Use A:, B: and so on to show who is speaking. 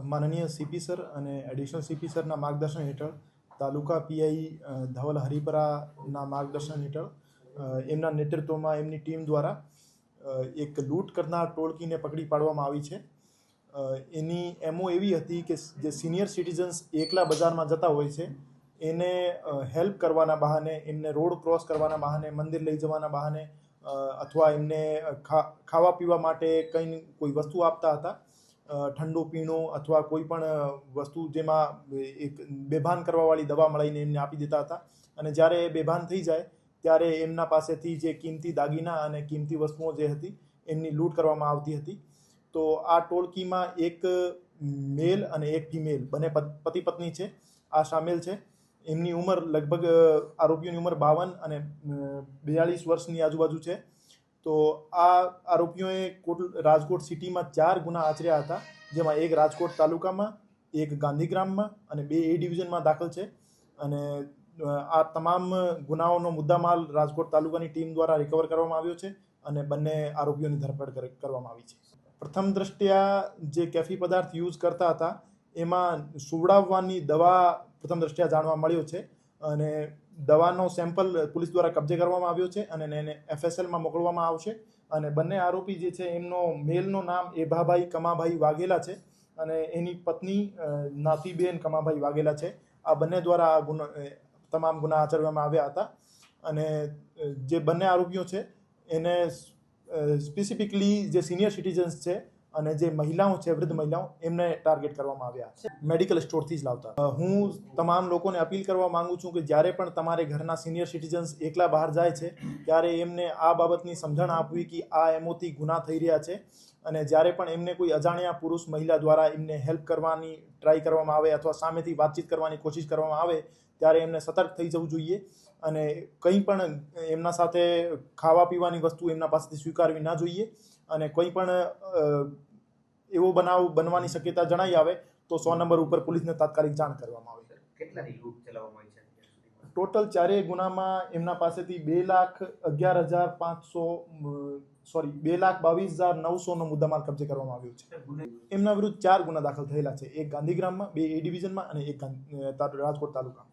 A: માનનીય CP sir અને additional CP સરના માર્ગદર્શન હેઠળ તાલુકા પીઆઈ ધવલ હરિપરાના માર્ગદર્શન હેઠળ એમના નેતૃત્વમાં એમની ટીમ દ્વારા એક લૂંટ કરનાર ટોળકીને પકડી પાડવામાં આવી છે. એની એમઓ એવી હતી કે જે સિનિયર સિટીઝન્સ એકલા બજારમાં જતા હોય છે એને હેલ્પ કરવાના બહાને, એમને રોડ ક્રોસ કરવાના બહાને, મંદિર લઈ જવાના બહાને અથવા એમને ખાવા પીવા માટે કંઈ કોઈ વસ્તુ આપતા હતા, ઠંડુ પીણું અથવા કોઈ પણ વસ્તુ જેમાં એક બેભાન કરવાવાળી દવા મળીને એમને આપી દેતા હતા. અને જ્યારે એ બેભાન થઈ જાય ત્યારે એમના પાસેથી જે કિંમતી દાગીના અને કિંમતી વસ્તુઓ જે હતી એમની લૂંટ કરવામાં આવતી હતી. તો આ ટોળકીમાં એક મેલ અને એક ફિમેલ બંને પતિ પત્ની છે, આ સામેલ છે. એમની ઉંમર લગભગ આરોપીઓની ઉંમર 52 અને 42 વર્ષની આજુબાજુ છે. તો આ આરોપીઓએ રાજકોટ સિટીમાં 4 ગુના આચર્યા હતા, જેમાં એક રાજકોટ તાલુકામાં, એક ગાંધીગ્રામમાં અને 2 એ ડિવિઝનમાં દાખલ છે. અને આ તમામ ગુનાઓનો મુદ્દામાલ રાજકોટ તાલુકાની ટીમ દ્વારા રિકવર કરવામાં આવ્યો છે અને બંને આરોપીઓની ધરપકડ કરવામાં આવી છે. પ્રથમ દ્રષ્ટિયા જે કેફી પદાર્થ યુઝ કરતા હતા એમાં સુવડાવવાની દવા પ્રથમ દ્રષ્ટિયા જાણવા મળ્યો છે અને દવાનો સેમ્પલ પોલીસ દ્વારા કબજે કરવામાં આવ્યો છે અને એને FSLમાં મોકલવામાં આવશે. અને બંને આરોપી જે છે એમનો મેલનું નામ એભાભાઈ કમાભાઈ વાઘેલા છે અને એની પત્ની નાતીબેન કમાભાઈ વાઘેલા છે. આ બંને દ્વારા તમામ ગુના આચરવામાં આવ્યા હતા. અને જે બંને આરોપીઓ છે એને સ્પેસિફિકલી જે સિનિયર સિટીઝન્સ છે અને જે મહિલાઓ છે, વૃદ્ધ મહિલાઓ, એમને ટાર્ગેટ કરવામાં આવ્યા છે. મેડિકલ સ્ટોરથી જ લાવતા. હું તમામ લોકોને અપીલ કરવા માંગુ છું કે જ્યારે પણ તમારે ઘરના સિનિયર સિટીઝન્સ એકલા બહાર જાય છે ત્યારે એમને આ બાબતની સમજણ આપવી કે આ એમોથી ગુના થઈ રહ્યા છે. અને જ્યારે પણ એમને કોઈ અજાણ્યા પુરુષ મહિલા દ્વારા એમને હેલ્પ કરવાની ટ્રાય કરવામાં આવે અથવા સામેથી વાતચીત કરવાની કોશિશ કરવામાં આવે ત્યારે એમને સતર્ક થઈ જવું જોઈએ અને કંઈ પણ એમના સાથે ખાવા પીવાની વસ્તુ એમના પાસેથી સ્વીકારવી ના જોઈએ. અને કોઈ પણ એવો બનાવ બનવાની શક્યતા જણાઈ આવે તો 100 નંબર ઉપર પોલીસને તાત્કાલિક જાણ કરવામાં આવે.
B: કેટલાની લૂંટ ચલાવવામાં આવી છે?
A: ટોટલ 4 ગુનામાં એમના પાસેથી 2,22,900નો મુદ્દામાલ કબજે કરવામાં આવ્યો છે. એમના વિરુદ્ધ 4 ગુના દાખલ થયેલા છે, એક ગાંધીગ્રામમાં, 2 એ ડિવિઝનમાં અને એક રાજકોટ તાલુકા.